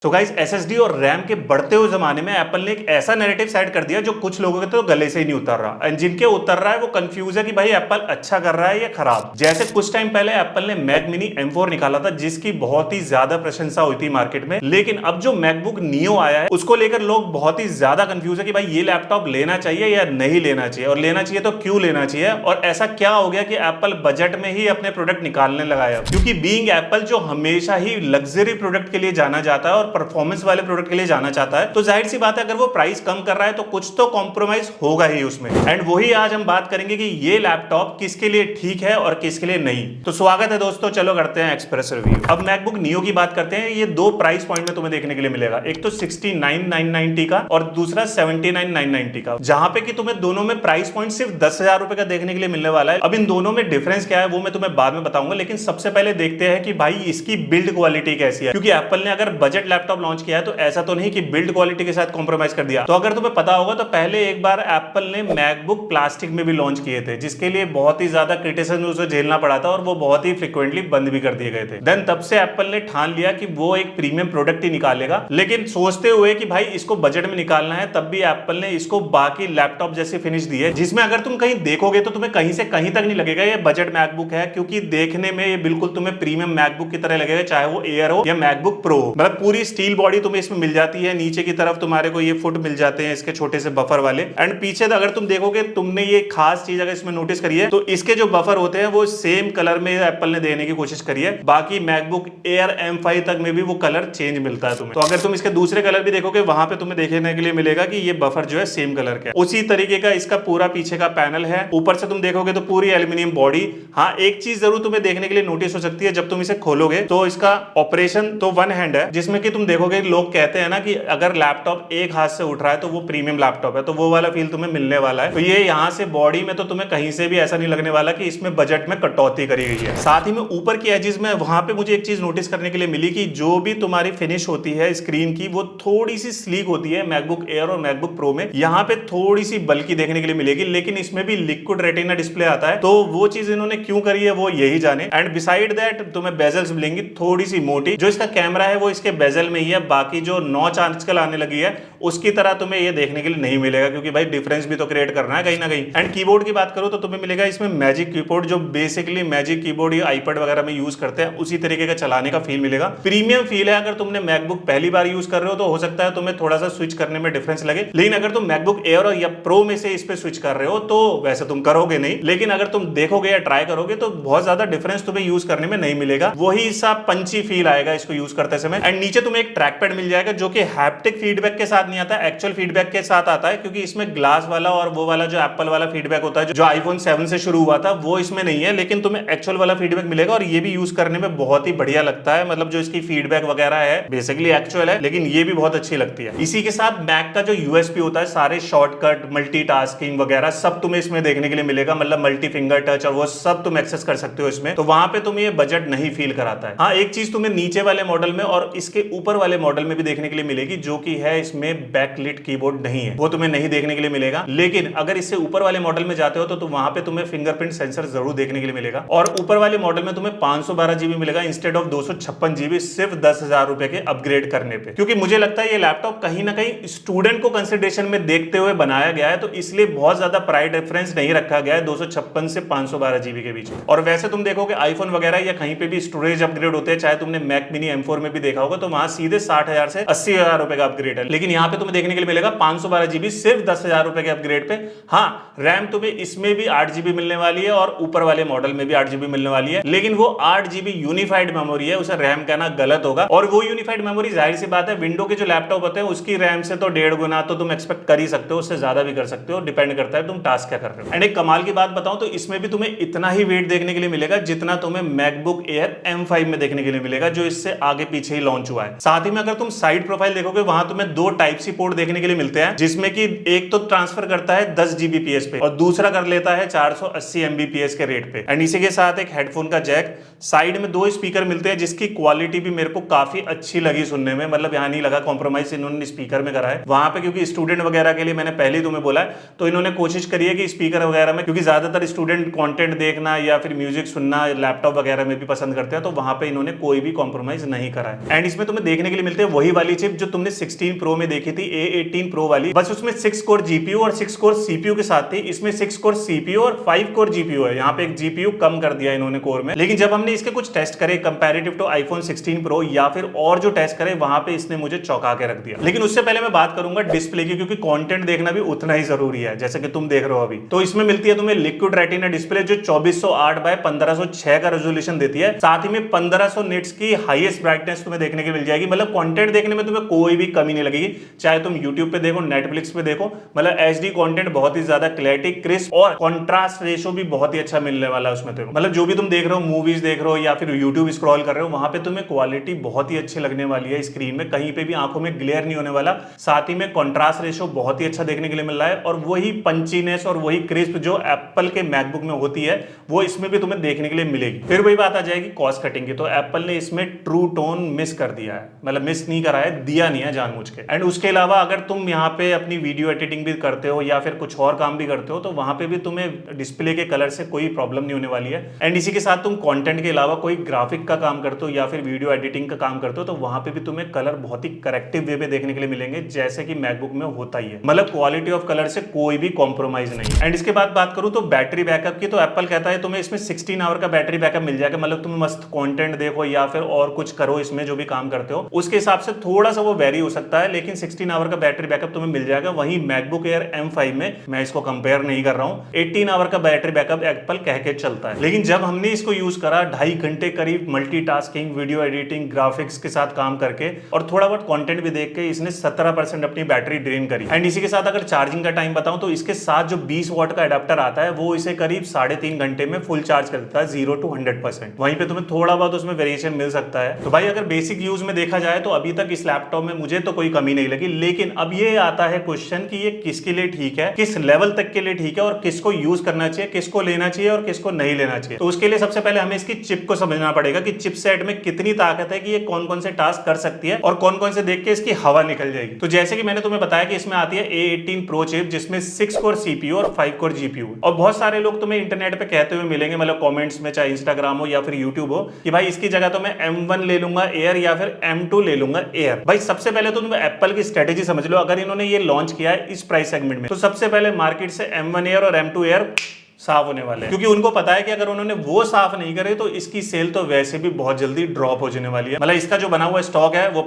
तो guys SSD और RAM के बढ़ते हुए जमाने में एप्पल ने एक ऐसा नैरेटिव सेट कर दिया जो कुछ लोगों के तो गले से ही नहीं उतर रहा, एंड जिनके उतर रहा है वो कंफ्यूज है कि भाई एप्पल अच्छा कर रहा है या खराब। जैसे कुछ टाइम पहले एप्पल ने मैक मिनी M4 निकाला था जिसकी बहुत ही ज्यादा प्रशंसा हुई थी मार्केट में, लेकिन अब जो मैकबुक नियो आया है उसको लेकर लोग बहुत ही ज्यादा कंफ्यूज है कि भाई ये लैपटॉप लेना चाहिए या नहीं लेना चाहिए, और लेना चाहिए तो क्यों लेना चाहिए, और ऐसा क्या हो गया कि एप्पल बजट में ही अपने प्रोडक्ट निकालने लगा है। क्योंकि बीइंग एप्पल जो हमेशा ही लग्जरी प्रोडक्ट के लिए जाना जाता है और परफॉर्मेंस वाले प्रोडक्ट के लिए जाना चाहता है, तो जाहिर सी बात है अगर वो प्राइस कम कर रहा है तो कुछ तो कॉम्प्रोमाइज होगा ही उसमें। एंड वही आज हम बात करेंगे कि ये लैपटॉप किसके लिए ठीक है और किसके लिए नहीं। तो स्वागत है दोस्तों, चलो करते हैं एक्सप्रेस रिव्यू। अब मैकबुक नियो की बात करते हैं। ये दो प्राइस पॉइंट में तुम्हें देखने के लिए मिलेगा, एक तो 69,990 का और दूसरा 79,990 का, जहां पे कि तुम्हें दोनों में प्राइस पॉइंट सिर्फ 10,000 रुपए का देखने के लिए मिलने वाला है। अब इन दोनों में डिफरेंस क्या है वो मैं तुम्हें बाद में बताऊंगा, लेकिन सबसे पहले देखते हैं कि भाई इसकी बिल्ड क्वालिटी कैसी है। क्योंकि एप्पल ने अगर बजट लैपटॉप लॉन्च किया है तो ऐसा तो नहीं कि बिल्ड क्वालिटी के साथ कॉम्प्रोमाइज कर दिया। तो अगर तुम्हें पता होगा तो पहले एक बार एप्पल ने मैकबुक प्लास्टिक में भी लॉन्च किए थे, जिसके लिए बहुत ही ज्यादा क्रिटिसिज्म उसे झेलना पड़ा था और वो बहुत ही फ्रिक्वेंटली बंद भी कर दिए गए थे। देन तब से एप्पल ने ठान लिया कि वो एक प्रीमियम प्रोडक्ट ही निकालेगा, लेकिन सोचते हुए कि भाई इसको बजट में निकालना है, तब भी एप्पल ने इसको बाकी लैपटॉप जैसी फिनिश दी है, जिसमें अगर तुम कहीं देखोगे तो तुम्हें कहीं से कहीं तक नहीं लगेगा ये बजट मैकबुक है, क्योंकि देखने में ये बिल्कुल तुम्हें प्रीमियम मैकबुक की तरह लगेगा, चाहे वो एयर हो या मैकबुक प्रो हो। मतलब पूरी स्टील बॉडी तुम्हें इसमें मिल जाती है, नीचे की तरफ तुम्हारे को ये फुट मिल जाते हैं इसके छोटे से बफर वाले, एंड पीछे अगर तुम देखोगे, तुमने ये खास चीज अगर इसमें नोटिस करी है तो इसके जो बफर होते हैं वो सेम कलर में एप्पल ने देने की कोशिश करी है। बाकी मैकबुक एयर M5 तक में भी वो कलर चेंज मिलता है तुम्हें। तो अगर तुम इसके दूसरे कलर भी देखोगे वहां पे तुम्हें देखने के लिए मिलेगा कि ये बफर जो है सेम कलर का है। उसी तरीके का इसका पूरा पीछे का पैनल है। ऊपर से तुम देखोगे तो पूरी एल्यूमिनियम बॉडी। हाँ, एक चीज जरूर तुम्हें देखने के लिए नोटिस हो सकती है, जब तुम इसे खोलोगे तो इसका ऑपरेशन तो वन हैंड है, जिसमें कि तुम देखोगे लोग कहते हैं ना कि अगर लैपटॉप एक हाथ से उठ रहा है तो वो प्रीमियम लैपटॉप है, तो वो वाला फील तुम्हें मिलने वाला है। तो ये यहाँ से बॉडी में तो तुम्हें कहीं से भी ऐसा नहीं लगने वाला कि इसमें बजट में कटौती करी गई है। साथ ही में ऊपर की एजेस में वहां पे मुझे एक चीज नोटिस करने के लिए मिली कि जो भी तुम्हारी फिनिश होती है स्क्रीन की वो थोड़ी सी स्लीक होती है मैकबुक एयर और मैकबुक प्रो में। यहाँ पे थोड़ी सी बल्कि देखने के लिए मिलेगी, लेकिन इसमें भी लिक्विड रेटिना डिस्प्ले आता है, तो वो चीज इन्होंने क्यों करी है वो यही जाने। एंड बिसाइड दैट तुम्हें बेजल्स मिलेंगी थोड़ी सी मोटी। जो इसका कैमरा है वो इसके बेजल में ही है, बाकी जो नॉच आजकल आने लगी है उसकी तरह तुम्हें ये देखने के लिए नहीं मिलेगा, क्योंकि भाई डिफरेंस भी तो क्रिएट करना है कहीं ना कहीं। एंड कीबोर्ड की बात करो तो तुम्हें मिलेगा इसमें मैजिक कीबोर्ड, जो बेसिकली मैजिक कीबोर्ड या आईपैड वगैरह में यूज करते हैं उसी तरीके का चलाने का फील मिलेगा। प्रीमियम फील है। अगर तुमने मैकबुक पहली बार यूज कर रहे हो तो हो सकता है तुम्हें थोड़ा सा स्विच करने में डिफरेंस लगे, लेकिन अगर तुम मैकबुक एयर या प्रो में से इस पे स्विच कर रहे हो तो वैसे तुम करोगे नहीं, लेकिन अगर तुम देखोगे या ट्राई करोगे तो बहुत ज्यादा डिफरेंस तुम्हें यूज करने में नहीं मिलेगा। वही सा पंची फील आएगा इसको यूज करते समय। एंड नीचे तुम्हें एक ट्रैक पैड मिल जाएगा जो कि हैप्टिक फीडबैक के साथ नहीं आता है, एक्चुअल फीडबैक के साथ आता है, क्योंकि इसमें ग्लास वाला और वो वाला जो एप्पल वाला फीडबैक होता है जो आईफोन 7 से शुरू हुआ था वो इसमें नहीं है, लेकिन तुम्हें एक्चुअल वाला फीडबैक मिलेगा और ये भी यूज करने में बहुत ही बढ़िया लगता है। मतलब जो इसकी फीडबैक वगैरह है बेसिकली एक्चुअल है, लेकिन ये भी बहुत अच्छी लगती है। इसी के साथ मैक का जो यूएसपी होता है, सारे शॉर्टकट मल्टीटास्किंग वगैरह सब तुम्हें इसमें देखने के लिए मिलेगा, मतलब मल्टी फिंगर टच और वो सब तुम एक्सेस कर सकते हो इसमें, तो वहां पे तुम्हें ये बजट नहीं फील कराता है। हाँ, एक चीज तुम्हें नीचे वाले मॉडल में और इसके ऊपर वाले मॉडल में भी देखने के लिए मिलेगी, जो कि है इसमें बैकलिट कीबोर्ड नहीं है, वो तुम्हें नहीं देखने के लिए मिलेगा। लेकिन अगर इससे ऊपर वाले मॉडल में जाते हो तो वहां पे तुम्हें फिंगरप्रिंट सेंसर जरूर देखने के लिए मिलेगा, और ऊपर वाले मॉडल में तुम्हें 512 जीबी मिलेगा इंस्टेड ऑफ 256 जीबी, सिर्फ 10,000 रुपए के अपग्रेड करने पे। क्योंकि मुझे लगता है ये लैपटॉप कहीं ना कहीं स्टूडेंट को कंसिडरेशन में देखते हुए बनाया गया है, तो इसलिए बहुत ज्यादा प्राइस डिफरेंस नहीं रखा गया है 256 से 512 जीबी के बीच। और वैसे तुम देखोगे आईफोन वगैरह या कहीं पे भी स्टोरेज अपग्रेड होते हैं, चाहे तुमने मैक मिनी M4 में भी देखा होगा, तो वहां सीधे 60,000 से 80,000 रुपए का अपग्रेड है, लेकिन यहाँ पे तुम्हें देखने के लिए मिलेगा 512 जीबी सिर्फ 10,000 रुपए के अपग्रेड पे। हाँ, रैम तुम्हें इसमें भी 8 जीबी मिलने वाली है और ऊपर वाले मॉडल में भी 8 जीबी मिलने वाली है, लेकिन वो 8 जीबी यूनिफाइड मेमोरी है, उसे रैम कहना गलत होगा। और वो यूनिफाइड मेमोरी जाहिर सी बात है विंडो के जो लैपटॉप होते हैं उसकी रैम से तो 1.5 गुना तो तुम एक्सपेक्ट कर ही सकते हो, उससे ज्यादा भी कर सकते हो, डिपेंड करता है तुम टास्क क्या कर रहे हो। एंड एक कमाल की बात बताऊं तो इसमें भी तुम्हें इतना ही वेट देखने के लिए मिलेगा जितना तुम्हें मैकबुक एयर M5 में देखने के लिए मिलेगा, जो इससे आगे पीछे ही लॉन्च हुआ है। साथ ही में अगर तुम साइड प्रोफाइल देखोगे वहां तुम्हें दो टाइप सी पोर्ट देखने के लिए मिलते हैं, जिसमें कि एक तो ट्रांसफर करता है 10 Gbps पे और दूसरा कर लेता है 480 Mbps के रेट पे। एंड इसी के साथ एक हेडफोन का जैक, साइड में दो स्पीकर मिलते हैं जिसकी क्वालिटी भी मेरे को काफी अच्छी लगी सुनने में, मतलब यहाँ नहीं लगा कॉम्प्रोमाइज इन्होंने स्पीकर में करा है वहां पे, क्योंकि स्टूडेंट वगैरह के लिए मैंने पहले ही तुम्हें बोला है, तो इन्होंने कोशिश करी है कि स्पीकर वगैरह में, क्योंकि ज्यादातर स्टूडेंट कंटेंट देखना या फिर म्यूजिक सुनना लैपटॉप वगैरह में भी पसंद करते हैं, तो वहां पे इन्होंने कोई भी कॉम्प्रोमाइज नहीं करा है। एंड इसमें तुम्हें देखने के लिए मिलते हैं वही वाली चिप जो तुमने 16 प्रो में देखी थी, A18 प्रो वाली, बस उसमें 6 कोर जीपीयू और 6 कोर सीपीयू के साथ थी। इसमें 6 कोर सीपीयू और 5 कोर जीपीयू है। यहाँ पे एक जीपीयू कम कर दिया इन्होंने कोर में। लेकिन जब हमने इसके कुछ टेस्ट करे कंपैरेटिव टू आईफोन 16 प्रो या फिर और जो टेस्ट करे, वहां पे इसने मुझे चौंका के रख दिया। लेकिन उससे पहले मैं बात करूंगा डिस्प्ले की, क्योंकि कंटेंट देखना भी उतना ही जरूरी है जैसे कि तुम देख रहे हो अभी। तो इसमें मिलती है तुम्हें लिक्विड रेटिना डिस्प्ले जो 2408 बाय 1506 का रेजोल्यूशन देती है। साथ ही में 1500 निट्स की हाईएस्ट ब्राइटनेस तुम्हें देखने को मिल जाएगी। मतलब कंटेंट देखने में तुम्हें कोई भी कमी नहीं लगेगी, चाहे तुम यूट्यूब पे देखो, नेटफ्लिक्स पे देखो। मतलब एचडी कंटेंट बहुत ही ज्यादा क्लैरिटी, क्रिस्प और कॉन्ट्रास्ट रेशो भी बहुत ही अच्छा मिलने वाला है उसमें। तो मतलब जो भी तुम देख रहे हो, मूवीज देख रहे हो या फिर यूट्यूब स्क्रॉल कर रहे हो, वहां पे तुम्हें क्वालिटी बहुत ही अच्छी लगने वाली है। स्क्रीन में कहीं पे भी आंखों में ग्लेयर नहीं होने वाला। साथ ही में कॉन्ट्रास्ट रेशो बहुत ही अच्छा देखने के लिए मिल रहा है और वही पंचीनेस और वही क्रिस्प जो एप्पल के मैकबुक में होती है वो इसमें भी तुम्हें देखने के लिए मिलेगी। फिर वही बात आ जाएगी कॉस्ट कटिंग की। तो एप्पल ने इसमें ट्रू टोन मिस कर दिया है, मतलब मिस नहीं करा है, दिया नहीं है जानबूझ के। एंड उसके अलावा अगर तुम यहाँ पे अपनी वीडियो एडिटिंग भी करते हो या फिर कुछ और काम भी करते हो तो वहां पे भी तुम्हें डिस्प्ले के कलर से कोई प्रॉब्लम नहीं होने वाली है। एंड इसी के साथ तुम कंटेंट के अलावा कोई ग्राफिक का काम करते हो या फिर वीडियो एडिटिंग का काम करते हो तो वहां पे भी तुम्हें कलर बहुत ही करेक्टिव वे पे देखने के लिए मिलेंगे, जैसे कि मैकबुक में होता ही है। मतलब क्वालिटी ऑफ कलर से कोई भी कॉम्प्रोमाइज नहीं। एंड इसके बाद बात करूं तो बैटरी बैकअप की, तो एप्पल कहता है तुम्हें इसमें 16 आवर का बैटरी बैकअप मिल जाएगा। मतलब तुम मस्त कंटेंट देखो या फिर और कुछ करो, इसमें जो भी काम करते हो उसके हिसाब से थोड़ा सा वो वेरी हो सकता है, लेकिन 16 आवर का बैटरी बैकअप तुम्हें मिल जाएगा। वहीं मैकबुक एयर M5 में, मैं इसको कंपेयर नहीं कर रहा हूं, 18 आवर का बैटरी बैकअप एप्पल कह के चलता है। लेकिन जब हमने इसको यूज करा 2.5 घंटे करीब मल्टीटास्किंग, वीडियो एडिटिंग, ग्राफिक्स के साथ काम करके और थोड़ा बहुत कंटेंट भी देख के, इसने 17% अपनी बैटरी ड्रेन करी। एंड इसी के साथ अगर चार्जिंग का टाइम बताऊं तो इसके साथ जो 20 वॉट का एडाप्टर आता है वो इसे करीब 3.5 घंटे में फुल चार्ज कर देता है 0 to 100%। वहीं पे तुम्हें थोड़ा बहुत उसमें वेरिएशन मिल सकता है। तो भाई अगर बेसिक यूज में देखा जाए तो अभी तक इस लैपटॉप में मुझे तो कोई कमी नहीं लगी। लेकिन अब ये आता है क्वेश्चन कि ये किसके लिए ठीक है, किस लेवल तक के लिए ठीक है और किसको यूज करना चाहिए, किसको लेना चाहिए और किसको नहीं लेना चाहिए। तो उसके लिए सबसे पहले हमें इसकी चिप को समझना पड़ेगा कि चिपसेट में कितनी ताकत है कि ये कौन कौन से टास्क कर सकती है और कौन कौन से देख के इसकी हवा निकल जाएगी। तो जैसे कि मैंने तुम्हें बताया कि इसमें आती है A18 प्रो चिप जिसमें 6 कोर सीपीयू और 5 कोर जीपीयू। और बहुत सारे लोग तुम्हें इंटरनेट पे कहते हुए मिलेंगे, मतलब कमेंट्स में, चाहे इंस्टाग्राम हो या फिर यूट्यूब हो, कि भाई इसकी जगह तो मैं M1 ले लूंगा एयर या फिर M2 ले लूंगा एयर। भाई सबसे पहले तो तुम एप्पल की स्ट्रेटेजी समझ लो। अगर इन्होंने ये लॉन्च किया है इस प्राइस सेगमेंट में तो सबसे पहले मार्केट से M1 एयर और M2 एयर साफ होने वाले हैं, क्योंकि उनको पता है कि अगर उन्होंने वो साफ नहीं करे तो इसकी सेल तो वैसे भी बहुत जल्दी ड्रॉप हो जाने वाली है। मतलब इसका जो बना हुआ स्टॉक है वो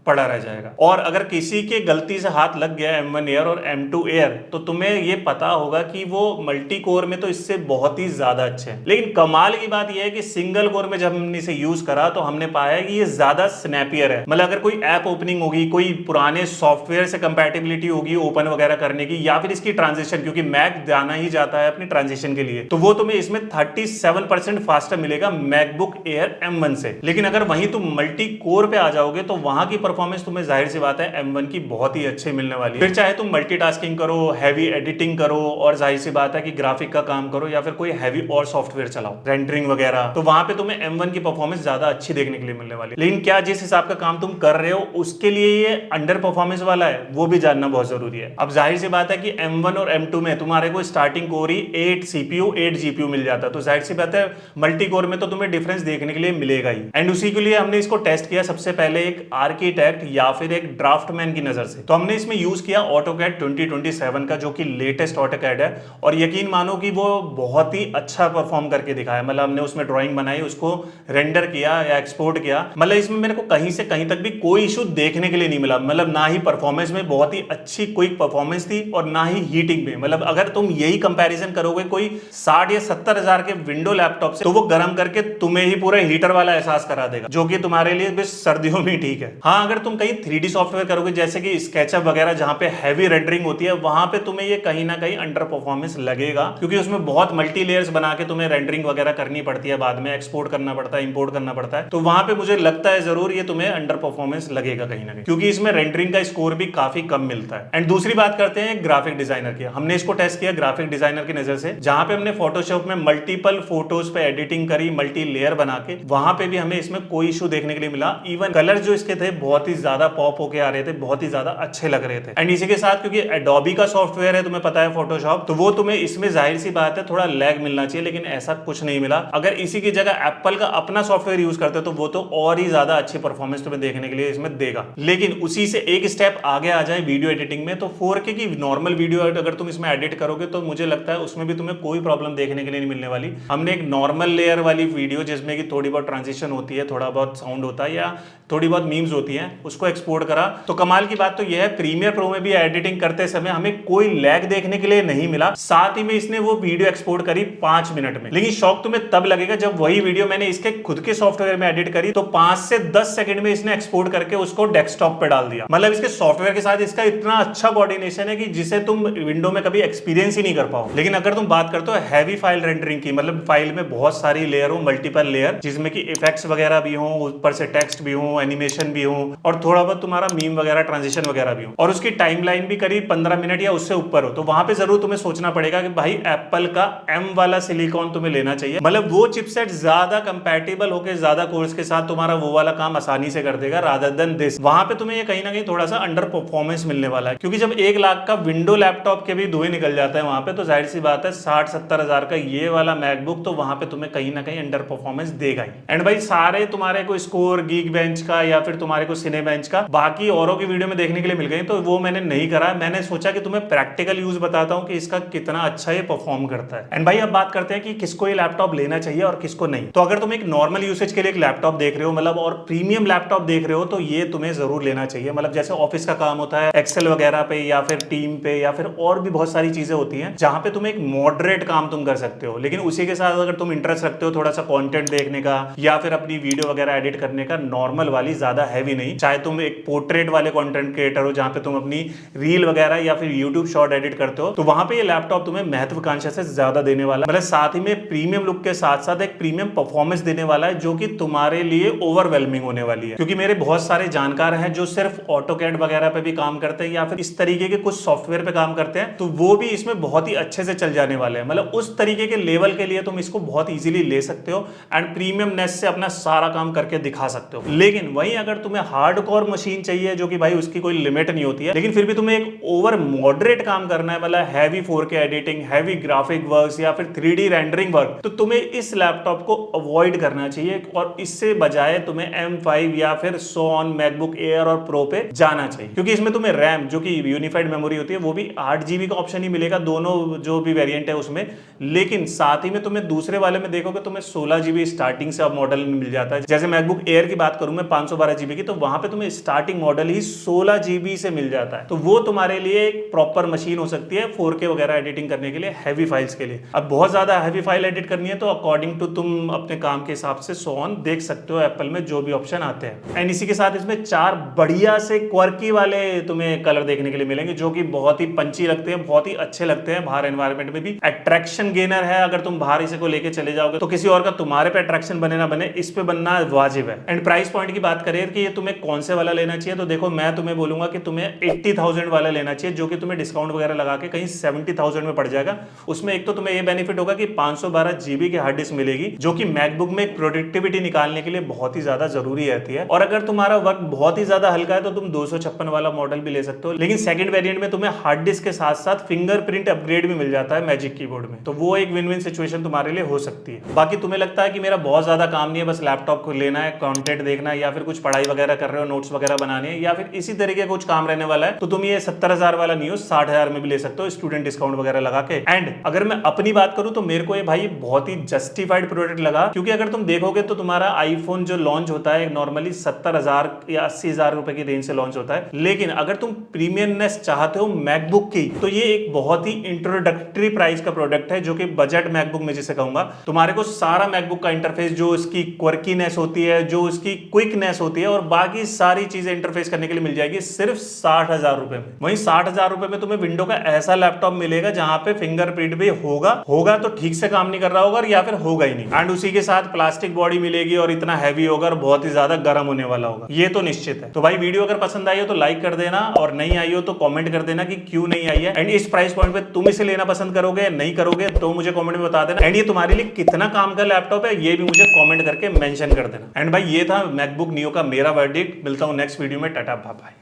पड़ा रह जाएगा। और अगर किसी के गलती से हाथ लग गया M1 एयर और M2 एयर तो तुम्हें ये पता होगा कि वो मल्टी कोर में तो इससे बहुत ही ज्यादा अच्छे हैं। लेकिन कमाल की बात यह है कि सिंगल कोर में जब हमने इसे यूज करा तो हमने पाया कि ये ज्यादा स्नैपियर है। मतलब अगर कोई ऐप ओपनिंग होगी, कोई पुराने सॉफ्टवेयर से कंपैटिबिलिटी होगी ओपन वगैरह करने की, या फिर इसकी ट्रांजिशन, क्योंकि मैक जाना ही जाता है अपनी ट्रांजिशन के लिए, तो वो तुम्हें इसमें 37% फास्टर मिलेगा मैकबुक एयर M1 से। लेकिन अगर वहीं तुम मल्टी कोर पे आ जाओगे तो वहां की परफॉर्मेंस तुम्हें जाहिर सी बात है M1 की बहुत ही अच्छे मिलने वाली है। फिर चाहे तुम मल्टीटास्किंग करो, हैवी एडिटिंग करो और जाहिर सी बात है कि ग्राफिक का काम करो या फिर कोई हैवी और सॉफ्टवेयर चलाओ, रेंडरिंग वगैरह, तो वहां पे तुम्हें M1 की परफॉर्मेंस ज्यादा अच्छी देखने के लिए मिलने वाली है। लेकिन क्या जिस हिसाब का काम तुम कर रहे हो उसके लिए ये अंडर परफॉर्मेंस वाला है, वो भी जानना बहुत जरूरी है। अब जाहिर सी बात है कि M1 और M2 में तुम्हारे को स्टार्टिंग कोर ही 8 CPU 8 GPU मिल जाता है, तो जाहिर सी बात है मल्टी कोर में तो तुम्हें डिफरेंस देखने के लिए मिलेगा ही। एंड उसी के लिए हमने इसको टेस्ट किया सबसे पहले एक आर्किटेक्ट या फिर एक ड्राफ्टमैन की नजर से। तो हमने इसमें यूज किया AutoCAD 2027 का, जो कि लेटेस्ट AutoCAD है, और यकीन मानो कि वो बहुत ही अच्छा परफॉर्म करके दिखाया। मतलब हमने उसमें ड्राइंग बनाई, उसको रेंडर किया या एक्सपोर्ट किया, मतलब इसमें मेरे को कहीं से कहीं तक भी कोई इशू देखने के लिए नहीं मिला। मतलब ना ही परफॉर्मेंस में बहुत ही अच्छी क्विक परफॉर्मेंस थी और ना ही हीटिंग में। मतलब अगर तुम यही कंपैरिजन करोगे कोई 60 या 70 हजार के विंडो लैपटॉप से, तो वो गर्म करके तुम्हें ही पूरा हीटर वाला एहसास करा देगा, जो कि तुम्हारे लिए बस सर्दियों में ठीक है। हाँ, अगर तुम कहीं 3D सॉफ्टवेयर करोगे जैसे कि स्केचअप वगैरह, जहां पे हैवी रेंडरिंग होती है, वहां पे तुम्हें ये कहीं ना कहीं अंडर परफॉर्मेंस लगेगा, क्योंकि उसमें बहुत मल्टी लेयर्स बना के तुम्हें रेंडरिंग वगैरह करनी पड़ती है, बाद में एक्सपोर्ट करना पड़ता है, इंपोर्ट करना पड़ता है। तो वहां पे मुझे लगता है जरूर ये तुम्हें अंडर परफॉर्मेंस लगेगा कहीं ना कहीं, क्योंकि इसमें रेंडरिंग का स्कोर भी काफी कम मिलता है। एंड दूसरी बात करते हैं ग्राफिक डिजाइनर की। हमने इसको टेस्ट किया ग्राफिक डिजाइनर की नजर से, जहां पे हमने फोटोशॉप में मल्टीपल फोटोज पे एडिटिंग करी, मल्टी लेयर बना के, वहां पे भी हमें इसमें कोई इशू देखने के लिए मिला। इवन कलर जो इसके थे बहुत बहुत ही ज्यादा पॉप होके आ रहे थे, बहुत ही ज्यादा अच्छे लग रहे थे। एंड इसी के साथ क्योंकि एडोबी का सॉफ्टवेयर है, तुम्हें पता है फोटोशॉप, तो वो तुम्हें इसमें जाहिर सी बात है थोड़ा लैग मिलना चाहिए, लेकिन ऐसा कुछ नहीं मिला। अगर इसी की जगह एप्पल का अपना सॉफ्टवेयर यूज करते तो वो तो और ही ज्यादा अच्छी परफॉर्मेंस तुम्हें देखने के लिए इसमें देगा। लेकिन उसी से एक स्टेप आगे आ जाए वीडियो एडिटिंग में, तो 4K की नॉर्मल वीडियो अगर तुम इसमें एडिट करोगे तो मुझे लगता है उसमें भी तुम्हें कोई प्रॉब्लम देखने के लिए नहीं मिलने वाली। हमने एक नॉर्मल लेयर वाली वीडियो जिसमें कि थोड़ी बहुत ट्रांजिशन होती है, थोड़ा बहुत साउंड होता है या थोड़ी बहुत मीम्स होती हैं, उसको एक्सपोर्ट करा। तो कमाल की बात तो यह है, प्रीमियर प्रो में भी एडिटिंग करते समय हमें कोई लैग देखने के लिए नहीं मिला। साथ ही में इसने वो वीडियो एक्सपोर्ट करी 5 मिनट में। लेकिन शौक तुम्हें तब लगेगा जब वही वीडियो मैंने इसके खुद के सॉफ्टवेयर में एडिट करी तो 5 से 10 सेकंड में इसने एक्सपोर्ट करके उसको डेस्कटॉप पे डाल दिया। मतलब इसके सॉफ्टवेयर के साथ इसका इतना अच्छा कोऑर्डिनेशन है कि जिसे तुम विंडो में कभी एक्सपीरियंस ही नहीं कर पाओ। लेकिन अगर तुम बात करते हो हैवी फाइल रेंडरिंग की, मतलब फाइल में बहुत सारी लेयर हो, मल्टीपल लेयर, जिसमें कि इफेक्ट्स वगैरह भी हो, ऊपर से टेक्स्ट भी हो, एनिमेशन भी हो, और थोड़ा बहुत तुम्हारा मीम वगैरह, ट्रांजिशन वगैरह भी हो, और उसकी टाइमलाइन भी करीब 15 मिनट या उससे ऊपर हो, तो वहां पे जरूर तुम्हें सोचना पड़ेगा कि भाई एप्पल का M वाला सिलिकॉन तुम्हें लेना चाहिए। मतलब वो चिपसेट ज्यादा कंपैटिबल होकर ज्यादा कोर्स के साथ तुम्हारा वो वाला काम आसानी से कर देगा रादर देन दिस। वहां पे तुम्हें ये कहीं ना कहीं थोड़ा सा अंडर परफॉर्मेंस मिलने वाला है, क्योंकि जब 1 लाख का विंडो लैपटॉप के भी धुएं निकल जाता है वहां पे, तो जाहिर सी बात है 60-70 हजार का ये वाला मैकबुक तो वहां पे तुम्हें कहीं ना कहीं अंडर परफॉर्मेंस देगा ही। एंड भाई सारे तुम्हारे को स्कोर गीक बेंच का या फिर तुम्हारे को सिने बेंच का बाकी औरों की वीडियो में देखने के लिए मिल गई, तो वो मैंने नहीं करा। मैंने सोचा कि तुम्हें प्रैक्टिकल यूज बताता हूं कि इसका कितना अच्छा ये परफॉर्म करता है। एंड भाई अब बात करते हैं कि किसको ये लैपटॉप लेना चाहिए और किसको नहीं। तो अगर तुम एक नॉर्मल यूसेज के लिए एक लैपटॉप देख रहे हो, मतलब और प्रीमियम लैपटॉप देख रहे हो, तो ये तुम्हें जरूर लेना चाहिए। मतलब जैसे ऑफिस का काम होता है एक्सेल वगैरह पे या फिर टीम पे या फिर और भी बहुत सारी चीजें होती हैं जहां पे तुम एक मॉडरेट काम तुम कर सकते हो, लेकिन उसी के साथ अगर तुम इंटरेस्ट रखते हो थोड़ा सा कंटेंट देखने का या फिर अपनी वीडियो वगैरह एडिट करने का, नॉर्मल वाली, ज्यादा हैवी नहीं, चाहे तुम एक पोर्ट्रेट वाले कंटेंट क्रिएटर हो जहां पे तुम अपनी रील वगैरह या फिर यूट्यूब शॉर्ट एडिट करते हो, तो वहां पे ये लैपटॉप तुम्हें महत्वाकांक्षा से ज्यादा देने वाला है। मतलब साथ ही में प्रीमियम लुक के साथ साथ एक प्रीमियम परफॉर्मेंस देने वाला है जो कि तुम्हारे लिए ओवरवेलमिंग होने वाली है। क्योंकि मेरे बहुत सारे जानकार हैं जो सिर्फ ऑटोकैड वगैरह पे भी काम करते हैं या फिर इस तरीके के कुछ सॉफ्टवेयर पे काम करते हैं, तो वो भी इसमें बहुत ही अच्छे से चल जाने वाले हैं। मतलब उस तरीके के लेवल के लिए तुम इसको बहुत इजीली ले सकते हो एंड प्रीमियमनेस से अपना सारा काम करके दिखा सकते हो। लेकिन वहीं अगर तुम्हें हार्डकोर मशीन चाहिए जो कि भाई उसकी कोई लिमिट नहीं होती है, लेकिन फिर भी तुम्हें एक ओवर मॉडरेट काम करना है, मतलब heavy 4K editing, heavy graphic works या फिर 3D रेंडरिंग वर्क, तो तुम्हें इस लैपटॉप को अवॉइड करना चाहिए और इससे बजाय तुम्हें M5 या फिर सो ऑन मैकबुक एयर और प्रो पे जाना चाहिए। क्योंकि इसमें तुम्हें रैम जो कि यूनिफाइड मेमोरी होती है वो भी 8 GB का ऑप्शन ही मिलेगा दोनों जो भी वेरिएंट है उसमें, लेकिन साथ ही में तुम्हें दूसरे वाले में देखोगे तुम्हें 16 GB स्टार्टिंग से अब मॉडल मिल जाता है। जैसे मैकबुक एयर की बात करूं मैं 512 GB की, तो वहां पे तुम्हें स्टार्टिंग मॉडल ही 16 GB से मिल जाता है। तो वो तुम्हारे लिए एक प्रॉपर मशीन हो सकती है 4K वगैरह एडिटिंग करने के लिए, हैवी फाइल्स के लिए। अब बहुत ज्यादा हैवी फाइल एडिट करनी है तो अकॉर्डिंग टू तुम अपने काम के हिसाब से सो ऑन देख सकते हो एप्पल में जो भी ऑप्शन आते हैं। एंड इसी के साथ इसमें 4 बढ़िया से क्वर्की वाले तुम्हें कलर देखने के लिए मिलेंगे जो कि बहुत ही पंची लगते हैं, बहुत ही अच्छे लगते हैं। बाहर एनवायरनमेंट में भी अट्रैक्शन गेनर है। अगर तुम बाहर इसे को लेके चले जाओगे तो किसी और का तुम्हारे पे अट्रैक्शन बने ना बने, इस पे बनना वाजिब है। एंड प्राइस पॉइंट की बात करें कि ये तुम्हें कौन से वाला लेना चाहिए, तो देखो मैं तुम्हें बोलूंगा कि तुम्हें 80,000 वाला लेना चाहिए जो कि तुम्हें डिस्काउंट वगैरह लगा के कहीं 70,000 में पड़ जाएगा। उसमें एक तो तुम्हें ये बेनिफिट होगा कि 512 GB की हार्ड डिस्क मिलेगी जो कि मैकबुक में प्रोडक्टिविटी निकालने के लिए बहुत ही ज्यादा जरूरी रहती है। और अगर तुम्हारा वर्क बहुत ही ज्यादा हल्का है तो तुम 256 वाला मॉडल भी ले सकते हो, लेकिन सेकंड वेरिएंट में तुम्हें हार्ड डिस्क के साथ साथ फिंगरप्रिंट अपग्रेड भी मिल जाता है मैजिक कीबोर्ड में, तो वो एक विन विन सिचुएशन तुम्हारे लिए हो सकती है। बाकी तुम्हें लगता है कि मेरा बहुत ज्यादा काम नहीं है, बस लैपटॉप को लेना है, कंटेंट देखना है या फिर कुछ पढ़ाई वगैरह कर रहे हो, नोट्स वगैरह बनाने हैं या फिर इसी तरीके का कुछ काम रहने वाला है, तो तुम ये 70,000 वाला नहीं हो 60,000 में भी ले सकते हो स्टूडेंट डिस्काउंट वगैरह लगा के। एंड अगर मैं अपनी बात करूं तो मेरे को ये भाई बहुत ही जस्टिफाइड प्रोडक्ट लगा, क्योंकि अगर तुम देखोगे तो तुम्हारा आईफोन जो लॉन्च होता है नॉर्मली 70,000 या 80,000 रुपए की रेंज से लॉन्च होता है, लेकिन अगर तुम प्रीमियमनेस चाहते हो मैकबुक की तो ये एक बहुत ही इंट्रोडक्टरी प्राइस का प्रोडक्ट है जो कि बजट मैकबुक में जिसे कहूंगा। तुम्हारे को सारा मैकबुक का इंटरफेस, जो इसकी क्वर्कीनेस होती है, जो इसकी क्विकनेस होती है और बाकी सारी चीजें इंटरफेस करने के लिए मिल जाएगी सिर्फ 60,000 रुपए में। वहीं 60,000 रुपए में तुम्हें विंडो का ऐसा लैपटॉप मिलेगा जहां पे फिंगरप्रिंट भी होगा तो ठीक से काम नहीं कर रहा होगा या फिर होगा ही नहीं। एंड उसी के साथ प्लास्टिक बॉडी मिलेगी और इतना हैवी होगा और बहुत ही ज्यादा गर्म होने वाला होगा, ये तो निश्चित है। तो भाई वीडियो अगर पसंद आई हो तो लाइक कर देना और नहीं आई हो तो कमेंट कर देना कि क्यों नहीं आई है। एंड इस प्राइस पॉइंट पे तुम इसे लेना पसंद करोगे नहीं करोगे तो मुझे कमेंट में बता देना। एंड ये तुम्हारे लिए कितना काम का लैपटॉप है ये भी मुझे कमेंट करके मेंशन कर देना। एंड भाई ये था मैकबुक नियो का मेरा वर्डिक्ट। अपडेट। मिलता हूं नेक्स्ट वीडियो में। Tata bye bye.